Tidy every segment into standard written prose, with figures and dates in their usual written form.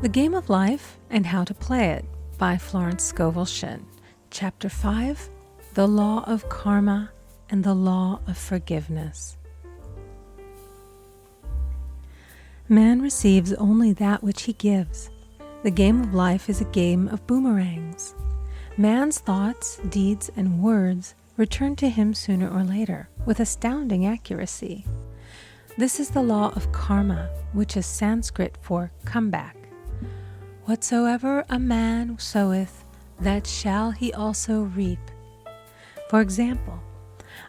The Game of Life and How to Play It by Florence Scovel Shinn. Chapter 5, The Law of Karma and the Law of Forgiveness. Man receives only that which he gives. The game of life is a game of boomerangs. Man's thoughts, deeds, and words return to him sooner or later with astounding accuracy. This is the law of karma, which is Sanskrit for comeback. Whatsoever a man soweth, that shall he also reap. For example,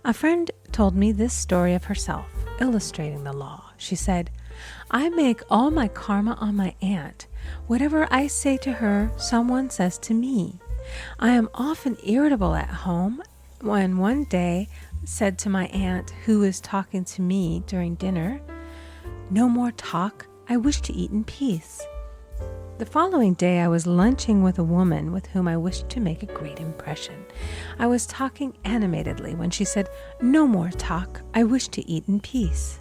a friend told me this story of herself, illustrating the law. She said, "I make all my karma on my aunt. Whatever I say to her, someone says to me. I am often irritable at home, when one day said to my aunt, who was talking to me during dinner, 'No more talk, I wish to eat in peace.' The following day I was lunching with a woman with whom I wished to make a great impression. I was talking animatedly when she said, 'No more talk, I wish to eat in peace.'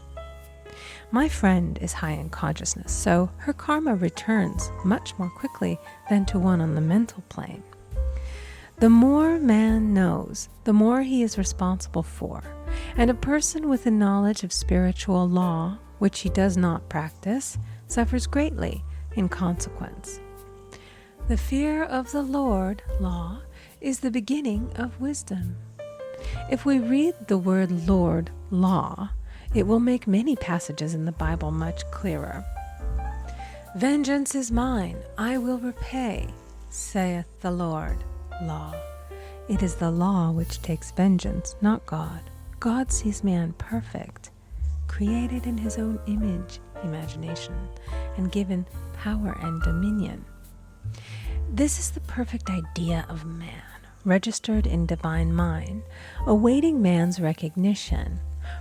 My friend is high in consciousness, so her karma returns much more quickly than to one on the mental plane. The more man knows, the more he is responsible for, and a person with a knowledge of spiritual law, which he does not practice, suffers greatly in consequence. The fear of the Lord, law, is the beginning of wisdom. If we read the word Lord, law, it will make many passages in the Bible much clearer. 'Vengeance is mine, I will repay, saith the Lord,' law. It is the law which takes vengeance, not God. God sees man perfect, created in his own image, imagination, and given power and dominion. This is the perfect idea of man, registered in divine mind, awaiting man's recognition.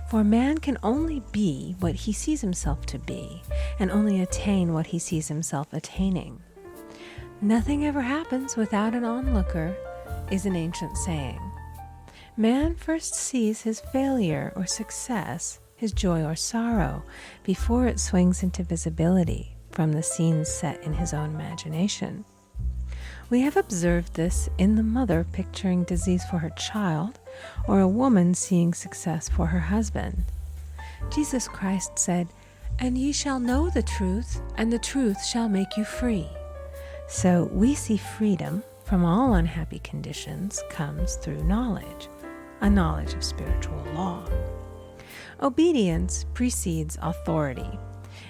For man can only be what he sees himself to be, and only attain what he sees himself attaining. Nothing ever happens without an onlooker, is an ancient saying. Man first sees his failure or success, his joy or sorrow, before it swings into visibility from the scenes set in his own imagination. We have observed this in the mother picturing disease for her child, or a woman seeing success for her husband. Jesus Christ said, "And ye shall know the truth, and the truth shall make you free." So we see freedom from all unhappy conditions comes through knowledge, a knowledge of spiritual law. Obedience precedes authority,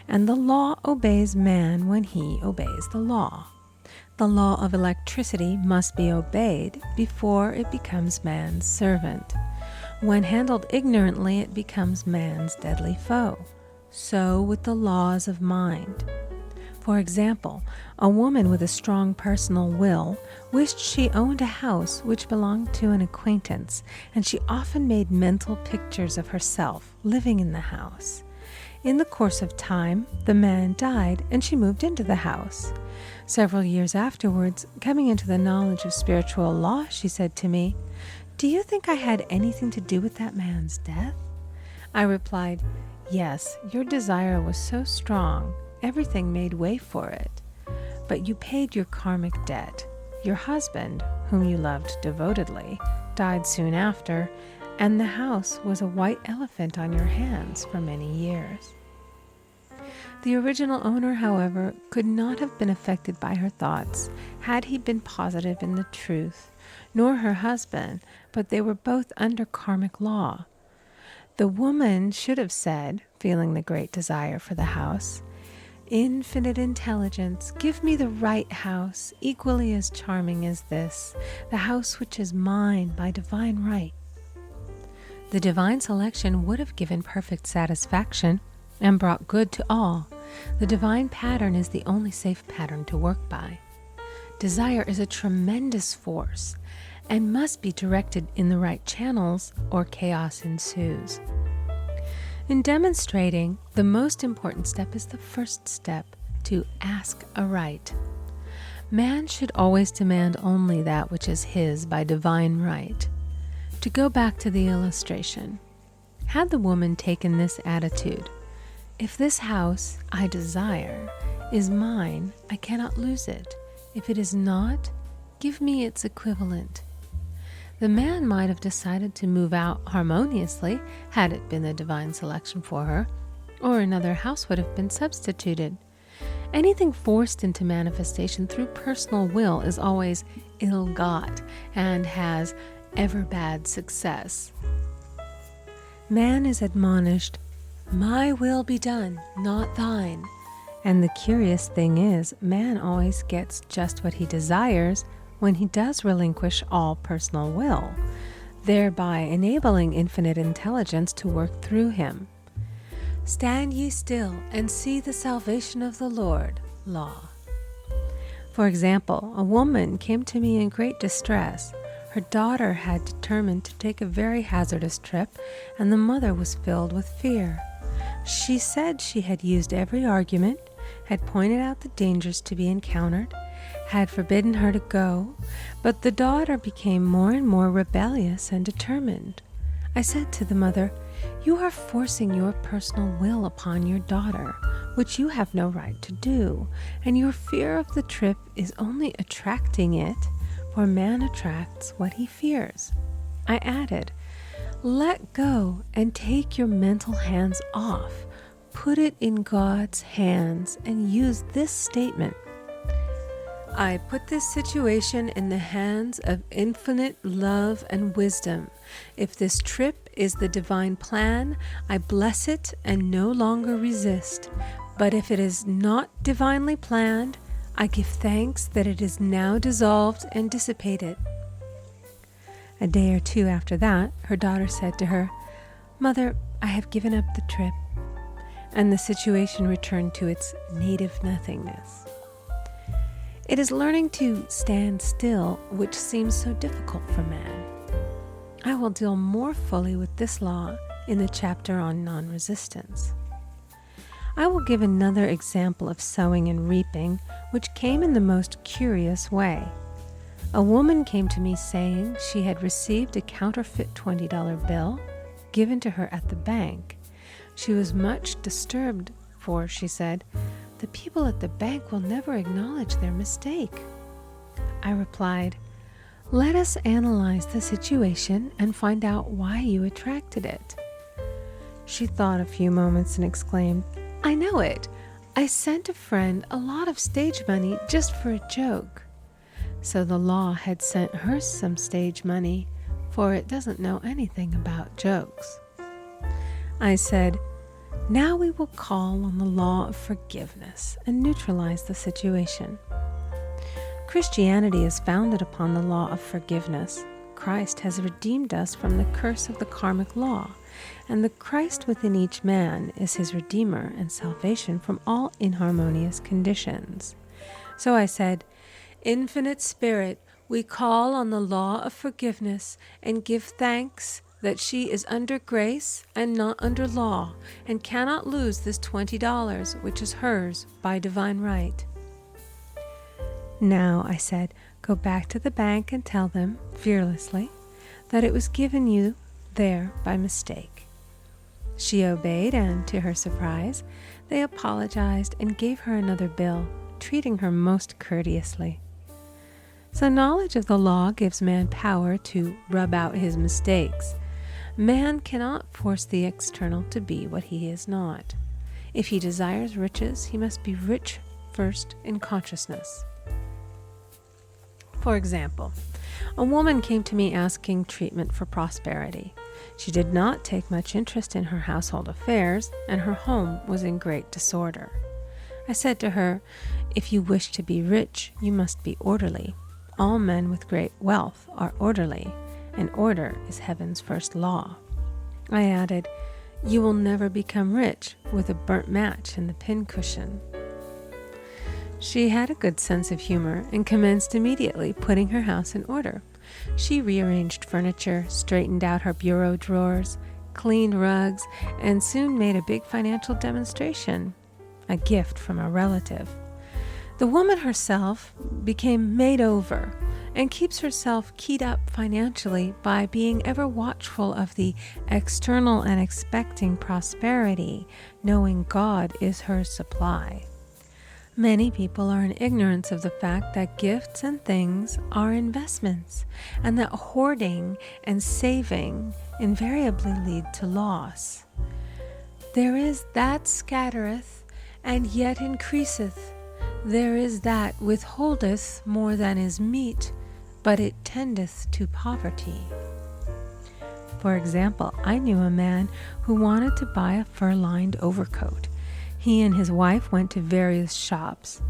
and the law obeys man when he obeys the law. The law of electricity must be obeyed before it becomes man's servant. When handled ignorantly, it becomes man's deadly foe. So with the laws of mind. For example, a woman with a strong personal will wished she owned a house which belonged to an acquaintance, and she often made mental pictures of herself living in the house. In the course of time, the man died, and she moved into the house. Several years afterwards, coming into the knowledge of spiritual law, she said to me, "Do you think I had anything to do with that man's death?" I replied, "Yes, your desire was so strong, everything made way for it. But you paid your karmic debt. Your husband, whom you loved devotedly, died soon after, and the house was a white elephant on your hands for many years." The original owner, however, could not have been affected by her thoughts had he been positive in the truth, nor her husband, but they were both under karmic law. The woman should have said, feeling the great desire for the house, "Infinite intelligence, give me the right house, equally as charming as this, the house which is mine by divine right." The divine selection would have given perfect satisfaction and brought good to all. The divine pattern is the only safe pattern to work by. Desire is a tremendous force and must be directed in the right channels, or chaos ensues. In demonstrating, the most important step is the first step, to ask aright. Man should always demand only that which is his by divine right. To go back to the illustration, had the woman taken this attitude, "If this house I desire is mine, I cannot lose it. If it is not, give me its equivalent. The man might have decided to move out harmoniously had it been the divine selection for her, or another house would have been substituted. Anything forced into manifestation through personal will is always ill-got and has ever bad success. Man is admonished, "My will be done, not thine." And the curious thing is, man always gets just what he desires when he does relinquish all personal will, thereby enabling infinite intelligence to work through him. Stand ye still and see the salvation of the Lord. Law. For example, a woman came to me in great distress. Her daughter had determined to take a very hazardous trip, and the mother was filled with fear. She said she had used every argument, had pointed out the dangers to be encountered, had forbidden her to go, but the daughter became more and more rebellious and determined. I said to the mother, "You are forcing your personal will upon your daughter, which you have no right to do, and your fear of the trip is only attracting it, for man attracts what he fears." I added, "Let go and take your mental hands off. Put it in God's hands and use this statement: I put this situation in the hands of infinite love and wisdom. If this trip is the divine plan, I bless it and no longer resist. But if it is not divinely planned, I give thanks that it is now dissolved and dissipated." A day or two after that, her daughter said to her, "Mother, I have given up the trip," and the situation returned to its native nothingness. It is learning to stand still which seems so difficult for man. I will deal more fully with this law in the chapter on non-resistance. I will give another example of sowing and reaping, which came in the most curious way. A woman came to me saying she had received a counterfeit $20 bill given to her at the bank. She was much disturbed, for, she said, "The people at the bank will never acknowledge their mistake." I replied, "Let us analyze the situation and find out why you attracted it." She thought a few moments and exclaimed, "I know it. I sent a friend a lot of stage money just for a joke." So the law had sent her some stage money, for it doesn't know anything about jokes. I said, "Now we will call on the law of forgiveness and neutralize the situation." Christianity is founded upon the law of forgiveness. Christ has redeemed us from the curse of the karmic law, and the Christ within each man is his redeemer and salvation from all inharmonious conditions. So I said, "Infinite Spirit, we call on the law of forgiveness and give thanks that she is under grace and not under law, and cannot lose this $20, which is hers by divine right." Now, I said, go back to the bank and tell them, fearlessly, that it was given you there by mistake. She obeyed, and to her surprise, they apologized and gave her another bill, treating her most courteously. So knowledge of the law gives man power to rub out his mistakes. Man cannot force the external to be what he is not. If he desires riches, he must be rich first in consciousness. For example, a woman came to me asking treatment for prosperity. She did not take much interest in her household affairs, and her home was in great disorder. I said to her, "If you wish to be rich, you must be orderly. All men with great wealth are orderly, and order is heaven's first law." I added, "You will never become rich with a burnt match in the pincushion." She had a good sense of humor and commenced immediately putting her house in order. She rearranged furniture, straightened out her bureau drawers, cleaned rugs, and soon made a big financial demonstration, a gift from a relative. The woman herself became made over and keeps herself keyed up financially by being ever watchful of the external and expecting prosperity, knowing God is her supply. Many people are in ignorance of the fact that gifts and things are investments, and that hoarding and saving invariably lead to loss. There is that scattereth, and yet increaseth. There is that withholdeth more than is meet, but it tendeth to poverty. For example, I knew a man who wanted to buy a fur-lined overcoat. He and his wife went to various shops,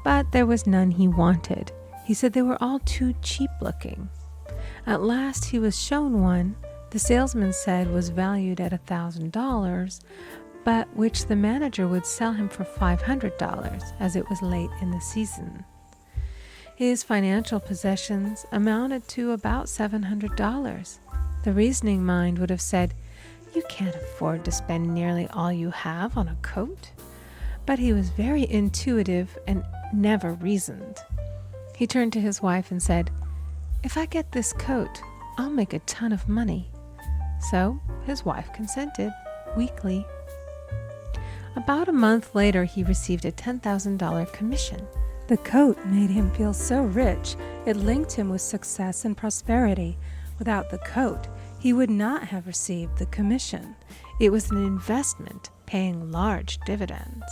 but there was none he wanted. He said they were all too cheap looking. At last he was shown one the salesman said was valued at $1,000, but which the manager would sell him for $500 as it was late in the season. His financial possessions amounted to about $700. The reasoning mind would have said, "You can't afford to spend nearly all you have on a coat." But he was very intuitive and never reasoned. He turned to his wife and said, "If I get this coat, I'll make a ton of money." So his wife consented, weakly. About a month later, he received a $10,000 commission. The coat made him feel so rich, it linked him with success and prosperity. Without the coat, he would not have received the commission. It was an investment paying large dividends.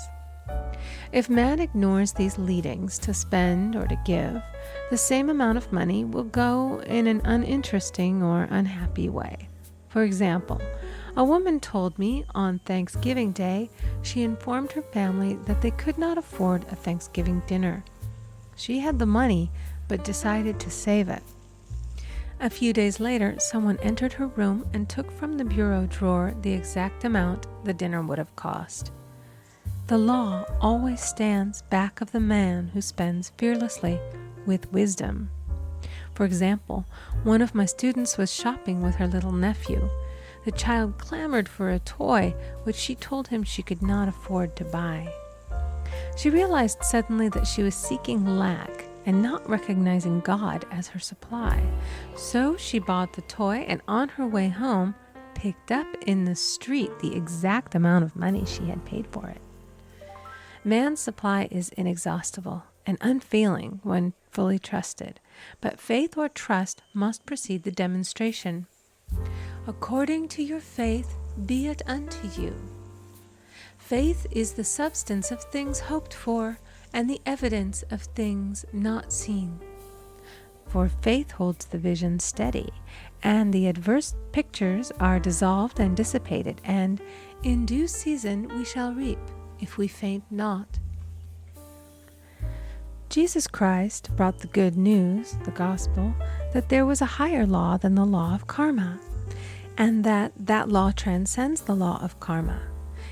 If man ignores these leadings to spend or to give, the same amount of money will go in an uninteresting or unhappy way. For example, a woman told me on Thanksgiving Day she informed her family that they could not afford a Thanksgiving dinner. She had the money, but decided to save it. A few days later, someone entered her room and took from the bureau drawer the exact amount the dinner would have cost. The law always stands back of the man who spends fearlessly with wisdom. For example, one of my students was shopping with her little nephew. The child clamored for a toy, which she told him she could not afford to buy. She realized suddenly that she was seeking lack and not recognizing God as her supply. So she bought the toy and on her way home picked up in the street the exact amount of money she had paid for it. Man's supply is inexhaustible and unfailing when fully trusted, but faith or trust must precede the demonstration. According to your faith be it unto you. Faith is the substance of things hoped for and the evidence of things not seen. For faith holds the vision steady, and the adverse pictures are dissolved and dissipated, and in due season we shall reap, if we faint not. Jesus Christ brought the good news, the gospel, that there was a higher law than the law of karma, and that law transcends the law of karma.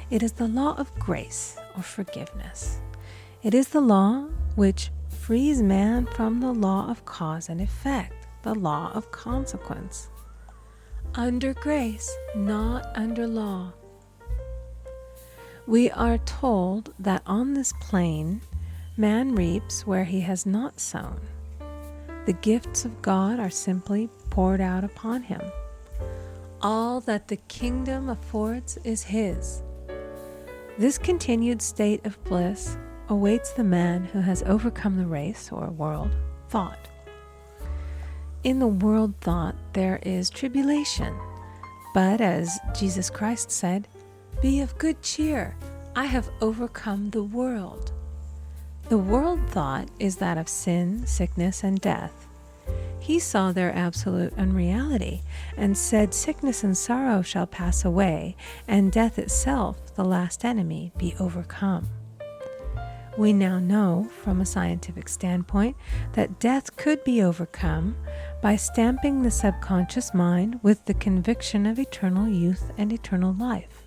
It is the law of grace or forgiveness. It is the law which frees man from the law of cause and effect, the law of consequence. Under grace, not under law. We are told that on this plane, man reaps where he has not sown. The gifts of God are simply poured out upon him. All that the kingdom affords is his. This continued state of bliss awaits the man who has overcome the race or world thought. In the world thought there is tribulation, but as Jesus Christ said, "Be of good cheer, I have overcome the world." The world thought is that of sin, sickness, and death. He saw their absolute unreality and said, "Sickness and sorrow shall pass away, and death itself, the last enemy, be overcome." We now know, from a scientific standpoint, that death could be overcome by stamping the subconscious mind with the conviction of eternal youth and eternal life.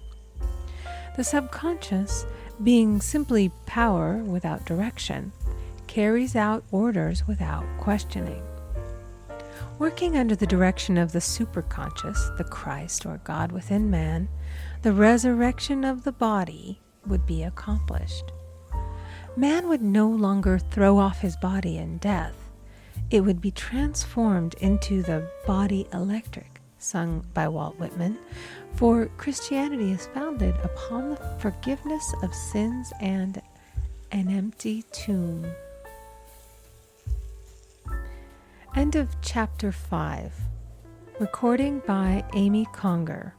The subconscious, being simply power without direction, carries out orders without questioning. Working under the direction of the superconscious, the Christ or God within man, the resurrection of the body would be accomplished. Man would no longer throw off his body in death. It would be transformed into the body electric, sung by Walt Whitman, for Christianity is founded upon the forgiveness of sins and an empty tomb. End of chapter 5. Recording by Amy Conger.